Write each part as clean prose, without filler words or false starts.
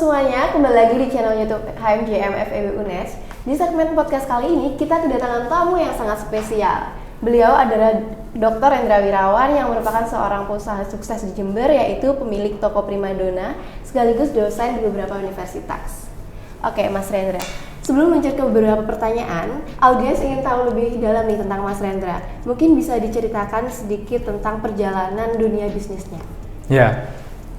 semuanya, kembali lagi di channel YouTube HMJM FEB UNES. Di segmen podcast kali ini, kita kedatangan tamu yang sangat spesial. Beliau adalah Dr. Rendra Wirawan yang merupakan seorang pengusaha sukses di Jember, yaitu pemilik toko Primadona, sekaligus dosen di beberapa universitas. Oke, Mas Rendra. Sebelum lanjut ke beberapa pertanyaan, audiens ingin tahu lebih dalam nih tentang Mas Rendra. Mungkin bisa diceritakan sedikit tentang perjalanan dunia bisnisnya. Ya,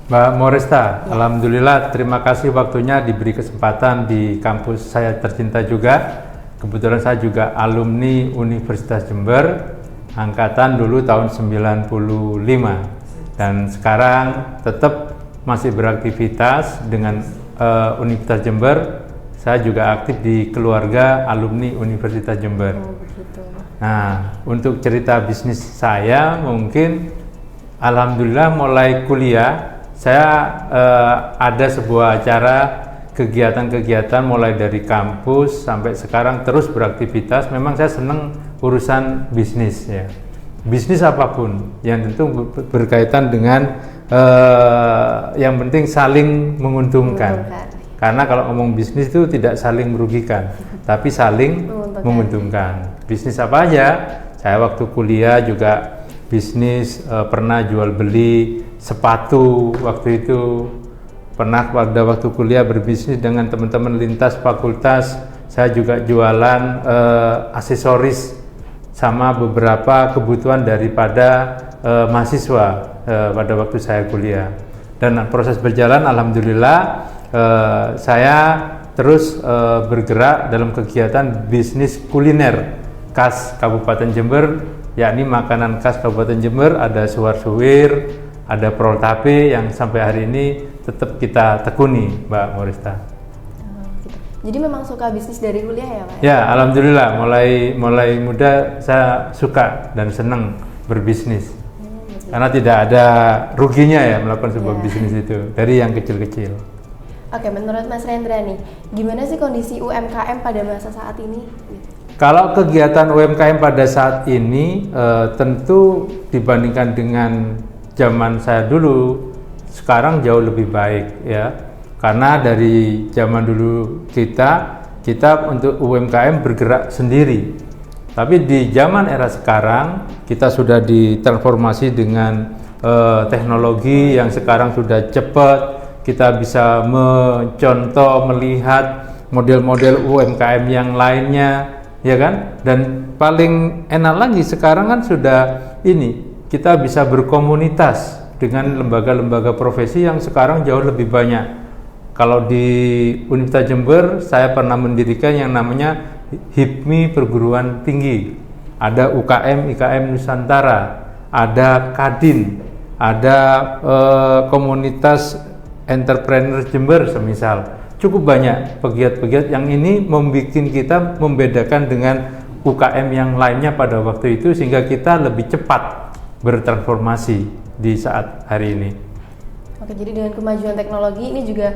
Mbak Morista, alhamdulillah terima kasih waktunya diberi kesempatan di kampus saya tercinta juga. Kebetulan saya juga alumni Universitas Jember, angkatan dulu tahun 95. Dan sekarang tetap masih beraktivitas dengan Universitas Jember. Saya juga aktif di keluarga alumni Universitas Jember. Nah, untuk cerita bisnis saya mungkin alhamdulillah mulai kuliah saya ada sebuah acara kegiatan-kegiatan mulai dari kampus sampai sekarang terus beraktivitas. Memang saya senang urusan bisnis ya. Bisnis apapun yang tentu berkaitan dengan yang penting saling menguntungkan. Karena kalau ngomong bisnis itu tidak saling merugikan, tapi saling menguntungkan. Bisnis apa aja? Saya waktu kuliah juga bisnis, pernah jual beli sepatu waktu itu, pernah pada waktu kuliah berbisnis dengan teman-teman lintas fakultas. Saya juga jualan aksesoris sama beberapa kebutuhan daripada mahasiswa pada waktu saya kuliah. Dan proses berjalan alhamdulillah saya terus bergerak dalam kegiatan bisnis kuliner khas Kabupaten Jember, yakni makanan khas Kabupaten Jember. Ada suwar-suwir, ada prol tape yang sampai hari ini tetap kita tekuni, Mbak Morista. Jadi memang suka bisnis dari kuliah ya, Pak? Ya, alhamdulillah mulai muda saya suka dan senang berbisnis. Karena tidak ada ruginya ya melakukan sebuah bisnis itu dari yang kecil-kecil. Oke, menurut Mas Rendra nih, gimana sih kondisi UMKM pada masa saat ini? Kalau kegiatan UMKM pada saat ini tentu dibandingkan dengan zaman saya dulu, sekarang jauh lebih baik ya. Karena dari zaman dulu kita untuk UMKM bergerak sendiri. Tapi di zaman era sekarang kita sudah ditransformasi dengan teknologi yang sekarang sudah cepat. Kita bisa mencontoh, melihat model-model UMKM yang lainnya, ya kan? Dan paling enak lagi sekarang kan sudah kita bisa berkomunitas dengan lembaga-lembaga profesi yang sekarang jauh lebih banyak. Kalau di Universitas Jember saya pernah mendirikan yang namanya HIPMI Perguruan Tinggi, ada UKM IKM Nusantara, ada Kadin, ada komunitas entrepreneur Jember semisal. Cukup banyak pegiat-pegiat yang ini membuat kita membedakan dengan UKM yang lainnya pada waktu itu, sehingga kita lebih cepat bertransformasi di saat hari ini. Oke, jadi dengan kemajuan teknologi ini juga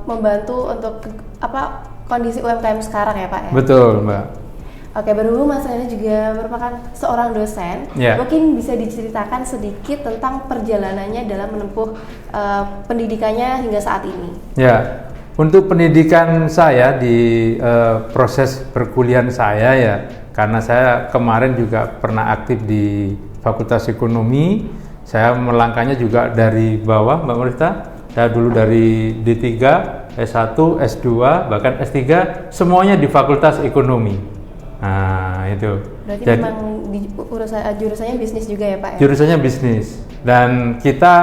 membantu untuk kondisi UMKM sekarang ya, Pak ya? Betul, Mbak. Oke, berhubung Mas Rendra juga merupakan seorang dosen, mungkin bisa diceritakan sedikit tentang perjalanannya dalam menempuh pendidikannya hingga saat ini. Ya, untuk pendidikan saya di proses perkuliahan saya ya, karena saya kemarin juga pernah aktif di Fakultas Ekonomi, saya melangkahnya juga dari bawah, Mbak Morista. Saya dulu dari D3, S1, S2, bahkan S3, semuanya di Fakultas Ekonomi. Nah itu. Berarti memang jurusannya bisnis juga ya, Pak ya? Jurusannya bisnis. Dan kita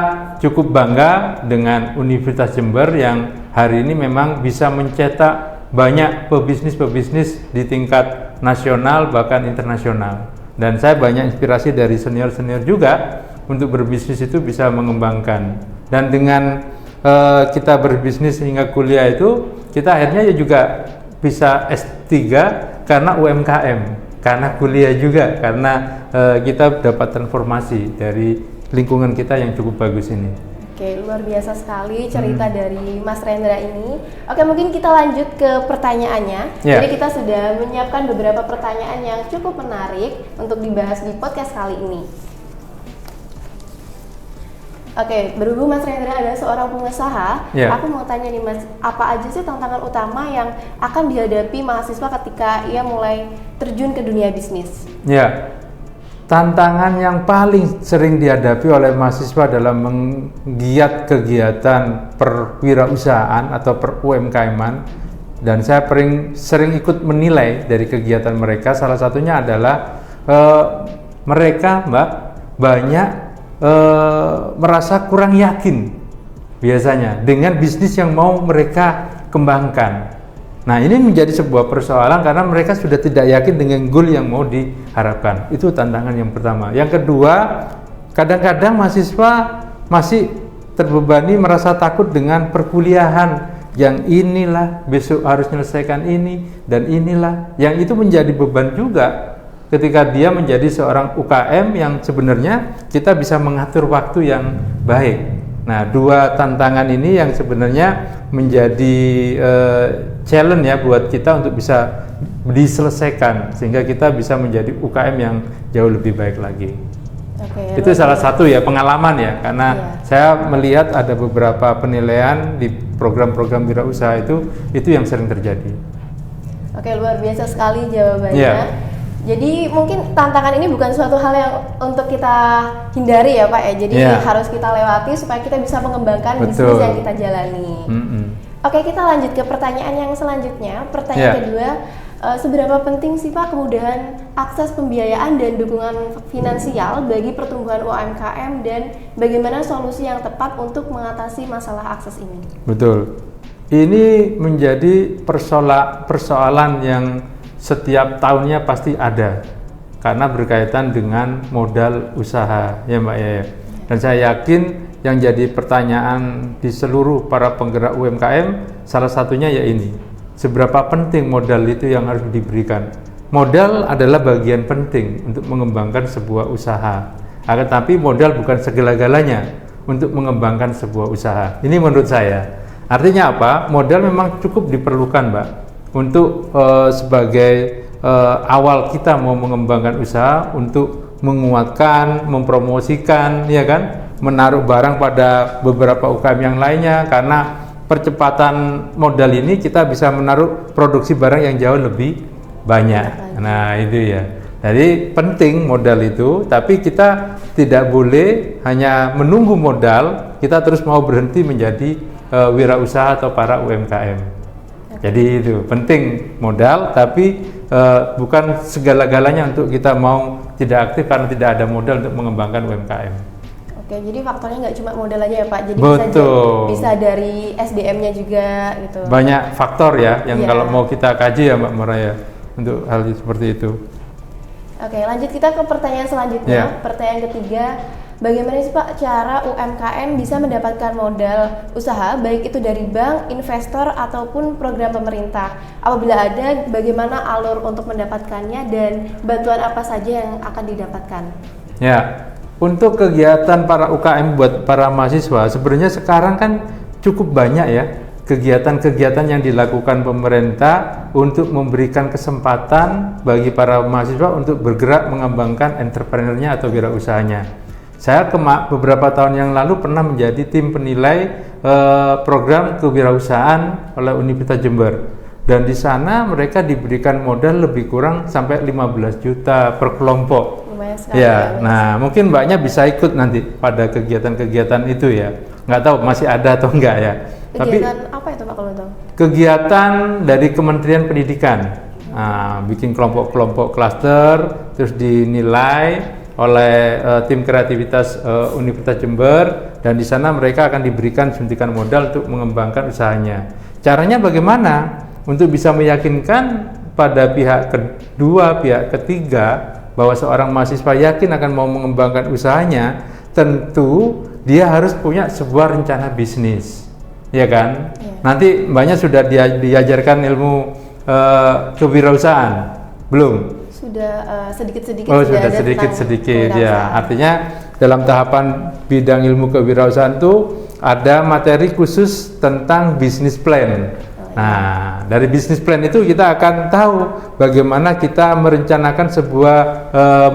cukup bangga dengan Universitas Jember yang hari ini memang bisa mencetak banyak pebisnis di tingkat nasional bahkan internasional. Dan saya banyak inspirasi dari senior-senior juga untuk berbisnis itu bisa mengembangkan. Dan dengan kita berbisnis hingga kuliah itu, kita akhirnya juga bisa S3 karena UMKM, karena kuliah juga, karena kita dapat transformasi dari lingkungan kita yang cukup bagus ini. Oke, luar biasa sekali cerita dari Mas Rendra ini. Oke, mungkin kita lanjut ke pertanyaannya. Jadi kita sudah menyiapkan beberapa pertanyaan yang cukup menarik untuk dibahas di podcast kali ini. Oke, berhubung Mas Rendra adalah seorang pengusaha, Ya. aku mau tanya nih Mas, apa aja sih tantangan utama yang akan dihadapi mahasiswa ketika ia mulai terjun ke dunia bisnis? Ya, tantangan yang paling sering dihadapi oleh mahasiswa dalam menggiat kegiatan perwirausahaan atau per UMKM-an, dan saya sering ikut menilai dari kegiatan mereka. Salah satunya adalah mereka, Mbak, banyak merasa kurang yakin biasanya dengan bisnis yang mau mereka kembangkan. Nah, ini menjadi sebuah persoalan karena mereka sudah tidak yakin dengan goal yang mau diharapkan. Itu tantangan yang pertama. Yang kedua, kadang-kadang mahasiswa masih terbebani merasa takut dengan perkuliahan, yang inilah besok harus menyelesaikan ini dan inilah, yang itu menjadi beban juga ketika dia menjadi seorang UKM yang sebenarnya kita bisa mengatur waktu yang baik. Nah, dua tantangan ini yang sebenarnya menjadi challenge ya buat kita untuk bisa diselesaikan sehingga kita bisa menjadi UKM yang jauh lebih baik lagi. Oke, Itu salah satu ya pengalaman ya, karena saya melihat ada beberapa penilaian di program-program wirausaha itu yang sering terjadi. Oke, luar biasa sekali jawabannya. Iya. Jadi mungkin tantangan ini bukan suatu hal yang untuk kita hindari ya Pak ya. Jadi Iya. harus kita lewati supaya kita bisa mengembangkan bisnis Betul. yang kita jalani. Oke, kita lanjut ke pertanyaan yang selanjutnya. Pertanyaan Iya. kedua, seberapa penting sih Pak kemudahan akses pembiayaan dan dukungan finansial bagi pertumbuhan UMKM dan bagaimana solusi yang tepat untuk mengatasi masalah akses ini? Betul. Ini menjadi persoalan yang setiap tahunnya pasti ada karena berkaitan dengan modal usaha ya Mbak ya. Dan saya yakin yang jadi pertanyaan di seluruh para penggerak UMKM salah satunya ya ini. Seberapa penting modal itu yang harus diberikan? Modal adalah bagian penting untuk mengembangkan sebuah usaha. Akan tapi modal bukan segala-galanya untuk mengembangkan sebuah usaha. Ini menurut saya. Artinya apa? Modal memang cukup diperlukan, Mbak, untuk sebagai awal kita mau mengembangkan usaha, untuk menguatkan, mempromosikan, ya kan, menaruh barang pada beberapa UKM yang lainnya. Karena percepatan modal ini kita bisa menaruh produksi barang yang jauh lebih banyak. Nah itu ya. Jadi penting modal itu, tapi kita tidak boleh hanya menunggu modal, kita terus mau berhenti menjadi wirausaha atau para UMKM. Jadi itu penting modal, tapi bukan segala-galanya untuk kita mau tidak aktif karena tidak ada modal untuk mengembangkan UMKM. Oke, jadi faktornya nggak cuma modal aja ya Pak, jadi Betul. bisa dari SDM-nya juga gitu. Banyak faktor ya yang Iya. kalau mau kita kaji ya Mbak Moraya untuk hal seperti itu. Oke, lanjut kita ke pertanyaan selanjutnya. Iya. Pertanyaan ketiga, bagaimana sih Pak cara UMKM bisa mendapatkan modal usaha baik itu dari bank, investor ataupun program pemerintah? Apabila ada, bagaimana alur untuk mendapatkannya dan bantuan apa saja yang akan didapatkan? Ya, untuk kegiatan para UKM buat para mahasiswa sebenarnya sekarang kan cukup banyak ya kegiatan-kegiatan yang dilakukan pemerintah untuk memberikan kesempatan bagi para mahasiswa untuk bergerak mengembangkan entrepreneurnya atau wirausahanya. Saya beberapa tahun yang lalu pernah menjadi tim penilai program kewirausahaan oleh Universitas Jember, dan di sana mereka diberikan modal lebih kurang sampai 15 juta per kelompok. Lumayan sekali. Ya, nah mungkin Mbaknya bisa ikut nanti pada kegiatan-kegiatan itu ya. Nggak tahu masih ada atau enggak ya. Kegiatan apa itu Pak kalau tahu? Kegiatan dari Kementerian Pendidikan, bikin kelompok-kelompok klaster, terus dinilai oleh tim kreativitas Universitas Jember, dan di sana mereka akan diberikan suntikan modal untuk mengembangkan usahanya. Caranya bagaimana? Untuk bisa meyakinkan pada pihak kedua, pihak ketiga bahwa seorang mahasiswa yakin akan mau mengembangkan usahanya, tentu dia harus punya sebuah rencana bisnis. Ya kan? Iya. Nanti Mbaknya sudah diajarkan ilmu kewirausahaan? Belum? Sudah sedikit-sedikit. Oh, ada sudah tentang sedikit-sedikit ya. kewirausahaan. Artinya dalam tahapan bidang ilmu kewirausahaan itu ada materi khusus tentang business plan. Nah, dari business plan itu kita akan tahu bagaimana kita merencanakan sebuah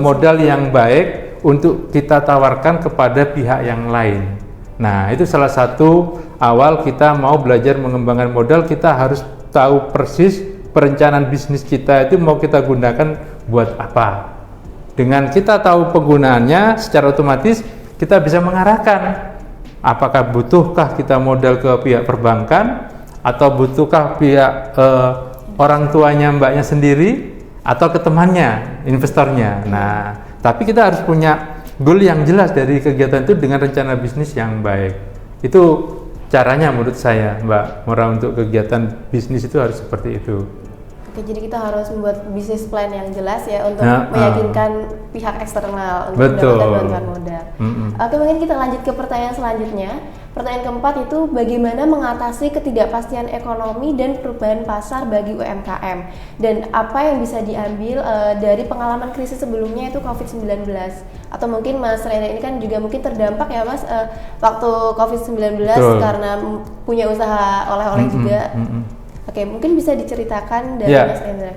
modal yang baik untuk kita tawarkan kepada pihak yang lain. Nah, itu salah satu awal kita mau belajar mengembangkan modal, kita harus tahu persis perencanaan bisnis kita itu mau kita gunakan buat apa. Dengan kita tahu penggunaannya, secara otomatis kita bisa mengarahkan apakah butuhkah kita modal ke pihak perbankan atau butuhkah pihak orang tuanya mbaknya sendiri atau ke temannya, investornya. Nah, tapi kita harus punya goal yang jelas dari kegiatan itu dengan rencana bisnis yang baik. Itu caranya menurut saya, Mbak Mora, untuk kegiatan bisnis itu harus seperti itu. Oke, jadi kita harus membuat bisnis plan yang jelas ya untuk meyakinkan pihak eksternal untuk mendapatkan bantuan modal. Oke, mungkin kita lanjut ke pertanyaan selanjutnya. Pertanyaan keempat itu bagaimana mengatasi ketidakpastian ekonomi dan perubahan pasar bagi UMKM, dan apa yang bisa diambil dari pengalaman krisis sebelumnya itu COVID-19, atau mungkin Mas Rendra ini kan juga mungkin terdampak ya Mas waktu COVID-19 karena punya usaha oleh-oleh juga. Oke, mungkin bisa diceritakan dari Mas Rendra.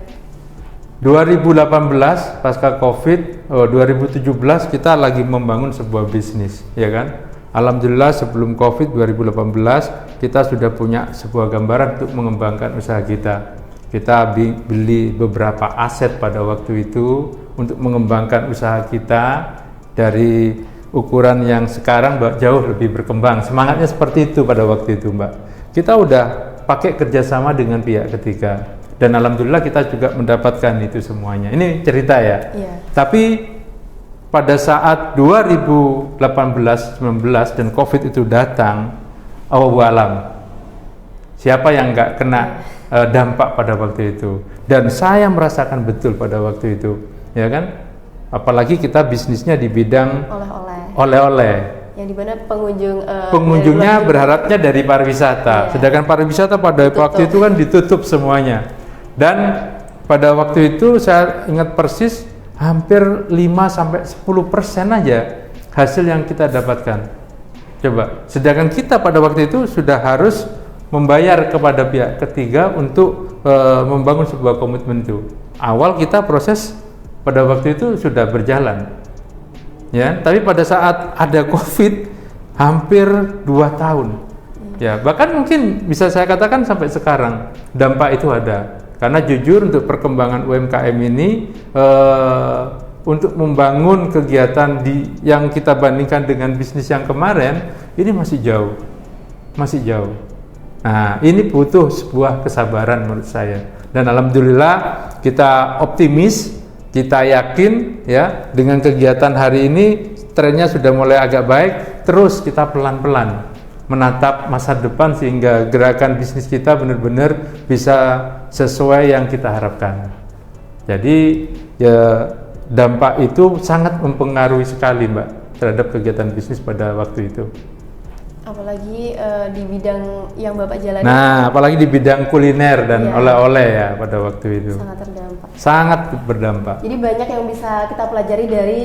2018 pasca COVID, 2017 kita lagi membangun sebuah bisnis, ya kan? Alhamdulillah sebelum COVID 2018 kita sudah punya sebuah gambaran untuk mengembangkan usaha kita. Kita beli beberapa aset pada waktu itu untuk mengembangkan usaha kita dari ukuran yang sekarang jauh lebih berkembang. Semangatnya seperti itu pada waktu itu, Mbak. Kita udah pakai kerjasama dengan pihak ketiga dan alhamdulillah kita juga mendapatkan itu semuanya. Ini cerita ya. Tapi pada saat 2018-19 dan COVID itu datang, Allahu alam, siapa yang nggak kena dampak pada waktu itu? Dan saya merasakan betul pada waktu itu, ya kan? Apalagi kita bisnisnya di bidang oleh-oleh. Yang dimana pengunjungnya berharapnya dari pariwisata, sedangkan pariwisata pada waktu itu kan ditutup semuanya. Dan pada waktu itu saya ingat persis hampir 5-10% aja hasil yang kita dapatkan. Coba, sedangkan kita pada waktu itu sudah harus membayar kepada pihak ketiga untuk membangun sebuah komitmen itu. Awal kita proses pada waktu itu sudah berjalan, ya. Tapi pada saat ada COVID hampir 2 tahun, ya. Bahkan mungkin bisa saya katakan sampai sekarang dampak itu ada. Karena jujur untuk perkembangan UMKM ini untuk membangun kegiatan yang kita bandingkan dengan bisnis yang kemarin ini masih jauh. Nah, ini butuh sebuah kesabaran menurut saya. Dan alhamdulillah kita optimis, kita yakin ya dengan kegiatan hari ini trennya sudah mulai agak baik, terus kita pelan-pelan menatap masa depan sehingga gerakan bisnis kita benar-benar bisa sesuai yang kita harapkan. Jadi ya dampak itu sangat mempengaruhi sekali, Mbak, terhadap kegiatan bisnis pada waktu itu. Apalagi di bidang yang Bapak jalani. Nah, apalagi di bidang kuliner dan oleh-oleh ya pada waktu itu. Sangat terdampak. Sangat berdampak. Jadi banyak yang bisa kita pelajari dari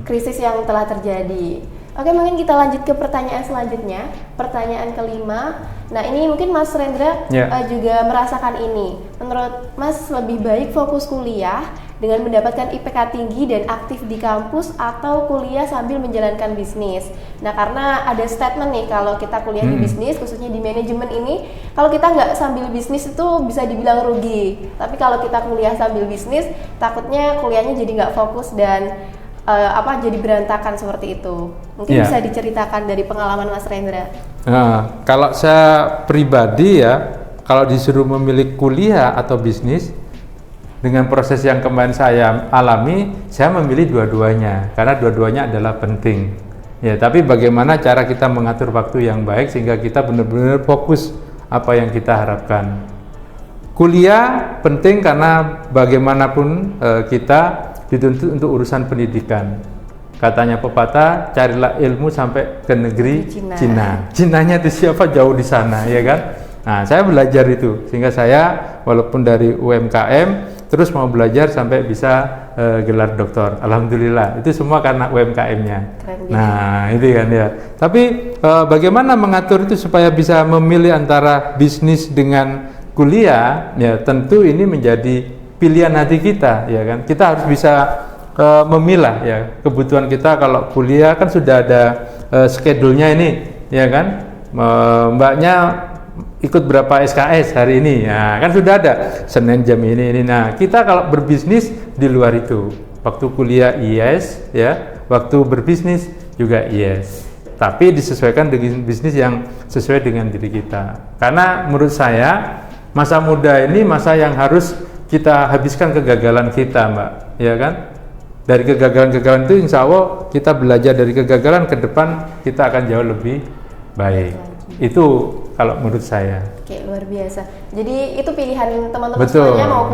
krisis yang telah terjadi. Oke, mungkin kita lanjut ke pertanyaan selanjutnya. Pertanyaan kelima. Nah, ini mungkin Mas Rendra juga merasakan ini. Menurut Mas, lebih baik fokus kuliah dengan mendapatkan IPK tinggi dan aktif di kampus atau kuliah sambil menjalankan bisnis? Nah, karena ada statement nih kalau kita kuliah di bisnis, khususnya di manajemen ini, kalau kita nggak sambil bisnis itu bisa dibilang rugi. Tapi kalau kita kuliah sambil bisnis, takutnya kuliahnya jadi nggak fokus dan jadi berantakan seperti itu. Mungkin bisa diceritakan dari pengalaman Mas Rendra. Nah, kalau saya pribadi ya, kalau disuruh memilih kuliah atau bisnis dengan proses yang kemarin saya alami, saya memilih dua-duanya karena dua-duanya adalah penting. Ya, tapi bagaimana cara kita mengatur waktu yang baik sehingga kita benar-benar fokus apa yang kita harapkan. Kuliah penting karena bagaimanapun kita dituntut untuk urusan pendidikan. Katanya pepatah, carilah ilmu sampai ke negeri Cina. Cinanya itu siapa jauh di sana, ya kan? Nah, saya belajar itu sehingga saya walaupun dari UMKM terus mau belajar sampai bisa gelar doktor. Alhamdulillah, itu semua karena UMKM-nya. Nah, itu kan ya. Tapi bagaimana mengatur itu supaya bisa memilih antara bisnis dengan kuliah? Ya, tentu ini menjadi pilihan hati kita, ya kan. Kita harus bisa memilah ya kebutuhan kita. Kalau kuliah kan sudah ada schedule-nya ini, ya kan? Mbaknya ikut berapa SKS hari ini? Nah, kan sudah ada Senin jam ini. Nah, kita kalau berbisnis di luar itu, waktu kuliah yes, ya, waktu berbisnis juga yes. Tapi disesuaikan dengan bisnis yang sesuai dengan diri kita. Karena menurut saya masa muda ini masa yang harus kita habiskan kegagalan kita, Mbak, ya kan? Dari kegagalan-kegagalan itu insya Allah kita belajar dari kegagalan, ke depan kita akan jauh lebih baik. Itu kalau menurut saya. Oke, luar biasa. Jadi itu pilihan teman-teman Betul. semuanya, mau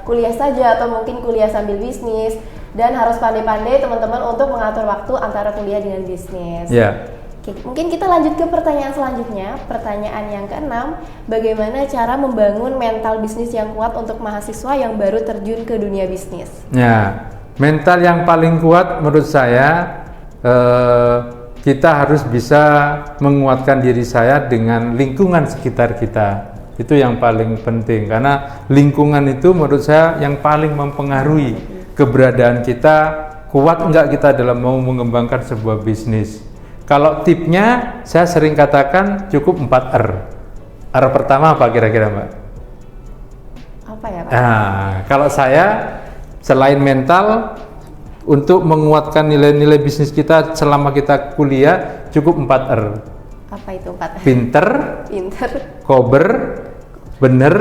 kuliah saja atau mungkin kuliah sambil bisnis, dan harus pandai-pandai teman-teman untuk mengatur waktu antara kuliah dengan bisnis. Ya. Oke, mungkin kita lanjut ke pertanyaan selanjutnya. Pertanyaan yang keenam, bagaimana cara membangun mental bisnis yang kuat untuk mahasiswa yang baru terjun ke dunia bisnis? Ya, mental yang paling kuat menurut saya kita harus bisa menguatkan diri saya dengan lingkungan sekitar kita. Itu yang paling penting, karena lingkungan itu menurut saya yang paling mempengaruhi keberadaan kita, kuat enggak kita dalam mau mengembangkan sebuah bisnis. Kalau tipnya saya sering katakan cukup 4 R. R pertama apa kira-kira, Mbak? Apa ya, Pak? Nah, kalau saya selain mental, untuk menguatkan nilai-nilai bisnis kita selama kita kuliah cukup 4 R. Apa itu 4? Pinter, kober, bener,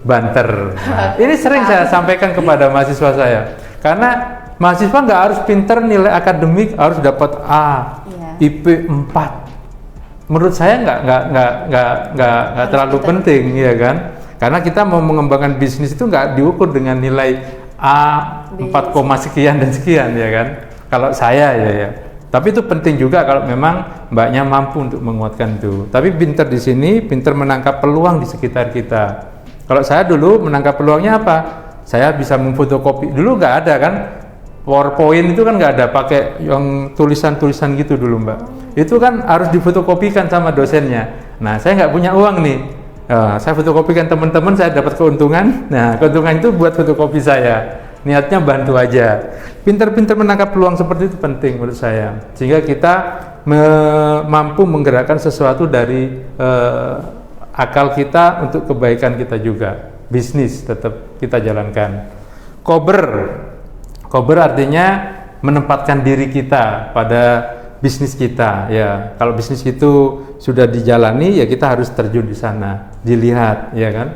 banter. Nah, ini sering saya sampaikan kepada mahasiswa saya. Karena mahasiswa nggak harus pinter nilai akademik, harus dapat A, IP 4. Menurut saya nggak terlalu penting, ya kan? Karena kita mau mengembangkan bisnis itu nggak diukur dengan nilai A 4, sekian dan sekian, ya kan? Kalau saya ya. Tapi itu penting juga kalau memang mbaknya mampu untuk menguatkan itu. Tapi pinter di sini, pinter menangkap peluang di sekitar kita. Kalau saya dulu menangkap peluangnya apa? Saya bisa memfotokopi. Dulu nggak ada kan? PowerPoint itu kan nggak ada, pakai yang tulisan-tulisan gitu dulu, Mbak. Itu kan harus difotokopikan sama dosennya. Nah, saya nggak punya uang nih. Saya fotokopikan teman-teman, saya dapat keuntungan. Nah, keuntungan itu buat fotokopi saya. Niatnya bantu aja. Pinter-pinter menangkap peluang seperti itu penting menurut saya. Sehingga kita mampu menggerakkan sesuatu dari akal kita untuk kebaikan kita juga. Bisnis tetap kita jalankan. Kober artinya menempatkan diri kita pada bisnis kita, ya. Kalau bisnis itu sudah dijalani, ya kita harus terjun di sana, dilihat, ya kan.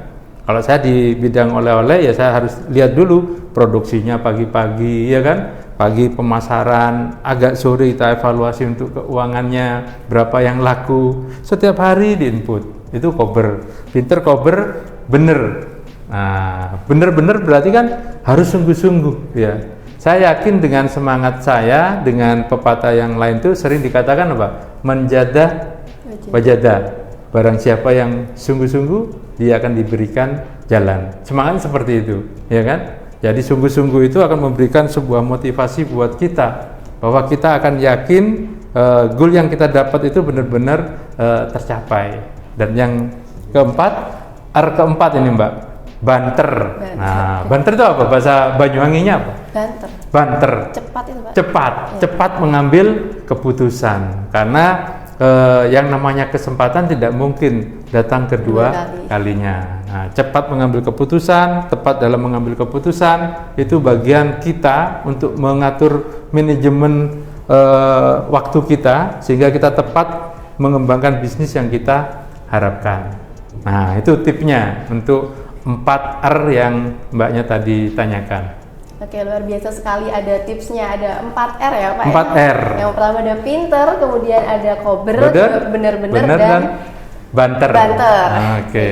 Kalau saya di bidang oleh-oleh, ya saya harus lihat dulu produksinya pagi-pagi, ya kan. Pagi pemasaran, agak sore kita evaluasi untuk keuangannya, berapa yang laku, setiap hari diinput. Itu kober. Pinter, kober, bener. Nah, bener-bener berarti kan harus sungguh-sungguh, ya. Saya yakin dengan semangat saya, dengan pepatah yang lain itu sering dikatakan apa? Menjadah wajada. Barang siapa yang sungguh-sungguh, dia akan diberikan jalan. Semangatnya seperti itu, ya kan? Jadi sungguh-sungguh itu akan memberikan sebuah motivasi buat kita, bahwa kita akan yakin goal yang kita dapat itu benar-benar tercapai. Dan yang keempat, R keempat ini, Mbak, banter. Nah, banter itu apa? Bahasa Banyuwanginya apa? Banter. Cepat itu, Pak. Cepat mengambil keputusan. Karena yang namanya kesempatan tidak mungkin datang kedua kalinya. Nah, cepat mengambil keputusan, tepat dalam mengambil keputusan, itu bagian kita untuk mengatur manajemen waktu kita sehingga kita tepat mengembangkan bisnis yang kita harapkan. Nah, itu tipnya untuk 4 R yang mbaknya tadi tanyakan. Oke, luar biasa sekali, ada tipsnya, ada 4 R ya, Pak. 4 R. Yang pertama ada pinter, kemudian ada kober, bener-bener, dan banter. Oke.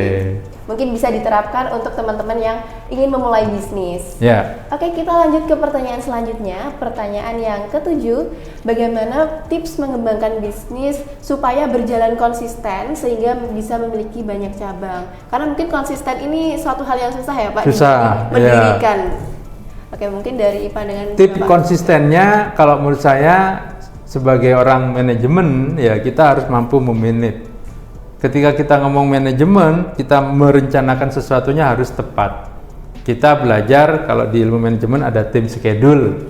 Mungkin bisa diterapkan untuk teman-teman yang ingin memulai bisnis. Ya. Oke, kita lanjut ke pertanyaan selanjutnya. Pertanyaan yang ketujuh, bagaimana tips mengembangkan bisnis supaya berjalan konsisten sehingga bisa memiliki banyak cabang? Karena mungkin konsisten ini suatu hal yang susah ya, Pak. Susah. Mendirikan. Ya. Oke, mungkin dari IPA dengan tip konsistennya, kalau menurut saya sebagai orang manajemen, ya kita harus mampu memanage. Ketika kita ngomong manajemen, kita merencanakan sesuatunya harus tepat. Kita belajar kalau di ilmu manajemen ada tim schedule,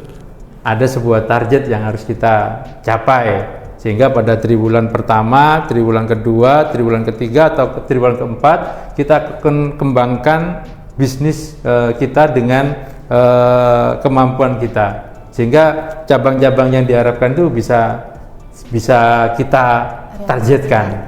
ada sebuah target yang harus kita capai. Sehingga pada triwulan pertama, triwulan kedua, triwulan ketiga atau triwulan keempat kita akan kembangkan bisnis kita dengan kemampuan kita. Sehingga cabang-cabang yang diharapkan itu bisa kita targetkan.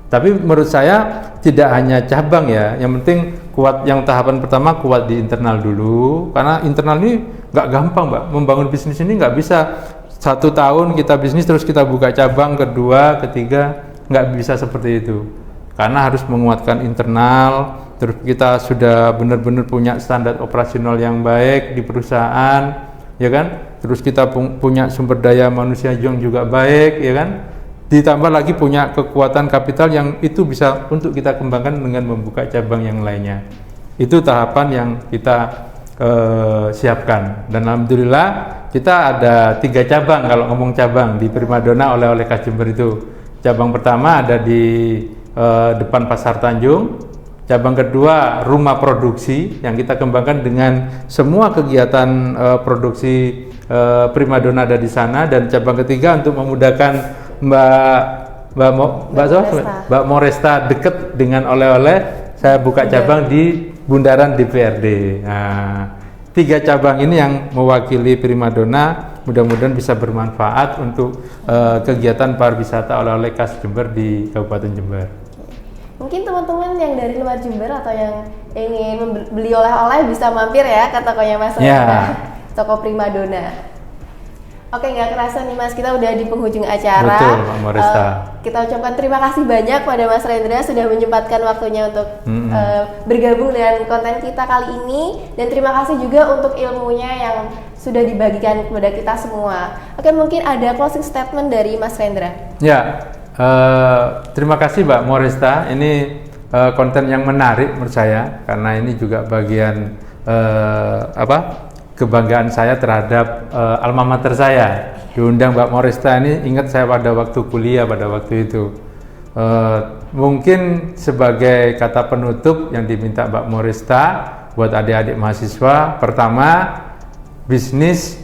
Tapi menurut saya tidak hanya cabang ya, yang penting kuat. Yang tahapan pertama kuat di internal dulu, karena internal ini nggak gampang Mbak, membangun bisnis ini nggak bisa 1 tahun kita bisnis terus kita buka cabang kedua, ketiga, nggak bisa seperti itu. Karena harus menguatkan internal, terus kita sudah benar-benar punya standar operasional yang baik di perusahaan, ya kan? Terus kita punya sumber daya manusia yang juga baik, ya kan? Ditambah lagi punya kekuatan kapital yang itu bisa untuk kita kembangkan dengan membuka cabang yang lainnya. Itu tahapan yang kita siapkan, dan alhamdulillah kita ada 3 cabang. Kalau ngomong cabang di Primadona oleh-oleh khas Jember itu, cabang pertama ada di depan Pasar Tanjung, cabang kedua rumah produksi yang kita kembangkan dengan semua kegiatan produksi Primadona ada di sana, dan cabang ketiga untuk memudahkan Mbak Moresta deket dengan oleh-oleh, saya buka cabang di Bundaran DPRD. Nah, 3 cabang ini yang mewakili Primadona, mudah-mudahan bisa bermanfaat untuk kegiatan pariwisata oleh-oleh khas Jember di Kabupaten Jember. Mungkin teman-teman yang dari luar Jember atau yang ingin beli oleh-oleh bisa mampir ya ke tokonya Mas Rendra, toko Primadona. Oke, nggak kerasa nih Mas, kita udah di penghujung acara. Betul, Mbak Moresta. Kita ucapkan terima kasih banyak pada Mas Rendra sudah menyempatkan waktunya untuk bergabung dengan konten kita kali ini, dan terima kasih juga untuk ilmunya yang sudah dibagikan kepada kita semua. Oke, mungkin ada closing statement dari Mas Rendra. Ya, terima kasih Mbak Moresta. Ini konten yang menarik menurut saya, karena ini juga bagian kebanggaan saya terhadap alma mater saya. Diundang Mbak Moresta ini, ingat saya pada waktu kuliah pada waktu itu. Mungkin sebagai kata penutup yang diminta Mbak Moresta buat adik-adik mahasiswa, pertama, bisnis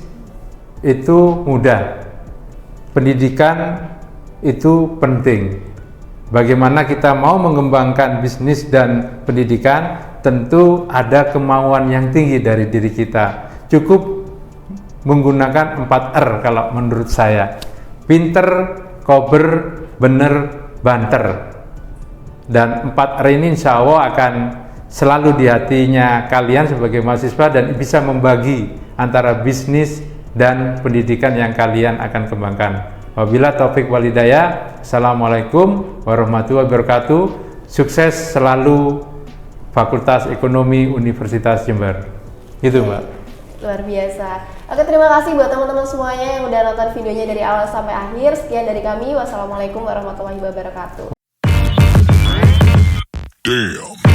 itu mudah, pendidikan itu penting. Bagaimana kita mau mengembangkan bisnis dan pendidikan, tentu ada kemauan yang tinggi dari diri kita. Cukup menggunakan 4R kalau menurut saya: pinter, kober, bener, banter. Dan 4R ini insya Allah akan selalu di hatinya kalian sebagai mahasiswa, dan bisa membagi antara bisnis dan pendidikan yang kalian akan kembangkan. Wabillahi taufik wal hidayah. Assalamualaikum warahmatullahi wabarakatuh. Sukses selalu Fakultas Ekonomi Universitas Jember. Gitu Mbak. Luar biasa. Oke, terima kasih buat teman-teman semuanya yang udah nonton videonya dari awal sampai akhir. Sekian dari kami. Wassalamualaikum warahmatullahi wabarakatuh. Damn.